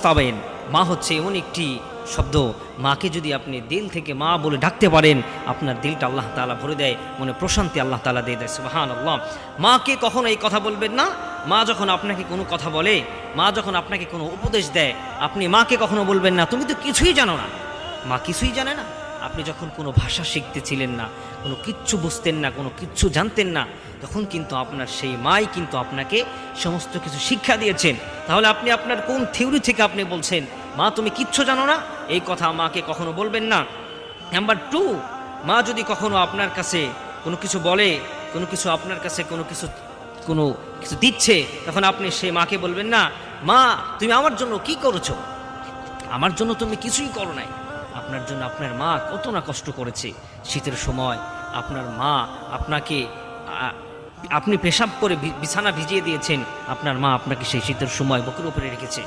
প্রস্তাবেন। মা হচ্ছে এমন একটি শব্দ, মাকে যদি আপনি দিল থেকে মা বলে ডাকতে পারেন, আপনার দিলটা আল্লাহ তাআলা ভরে দেয়, মনে প্রশান্তি আল্লাহ তাআলা দিয়ে দেয়। সুবহানাল্লাহ। মাকে কখনো এই কথা বলবেন না। মা যখন আপনাকে কোনো কথা বলে, মা যখন আপনাকে কোনো উপদেশ দেয়, আপনি মাকে কখনো বলবেন না তুমি তো কিছুই জানো না। মা কিছুই জানে না। আপনি যখন কোনো ভাষা শিখতেছিলেন না, কোনো কিচ্ছু বুঝতেন না, কোনো কিচ্ছু জানতেন না, তখন কিন্তু আপনার সেই মাই কিন্তু আপনাকে সমস্ত কিছু শিক্ষা দিয়েছেন। তাহলে আপনি আপনার কোন থিওরি থেকে আপনি বলছেন মা তুমি কিচ্ছু জানো না? এই কথা মাকে কখনো বলবেন না। নাম্বার 2, মা যদি কখনো আপনার কাছে কোনো কিছু বলে, কোনো কিছু আপনার কাছে কোনো কিছু দিচ্ছে, তখন আপনি সেই মাকে বলবেন না মা তুমি আমার জন্য কি করেছো? আমার জন্য তুমি কিছুই করো নাই। আপনার জন্য আপনার মা কত না কষ্ট করেছে। শীতের সময় আপনার মা আপনাকে আপনি পেশাব করে বিছানা ভিজিয়ে দিয়েছেন, আপনার মা আপনাকে সেই শীতের সময় বুকের উপরে রেখেছে।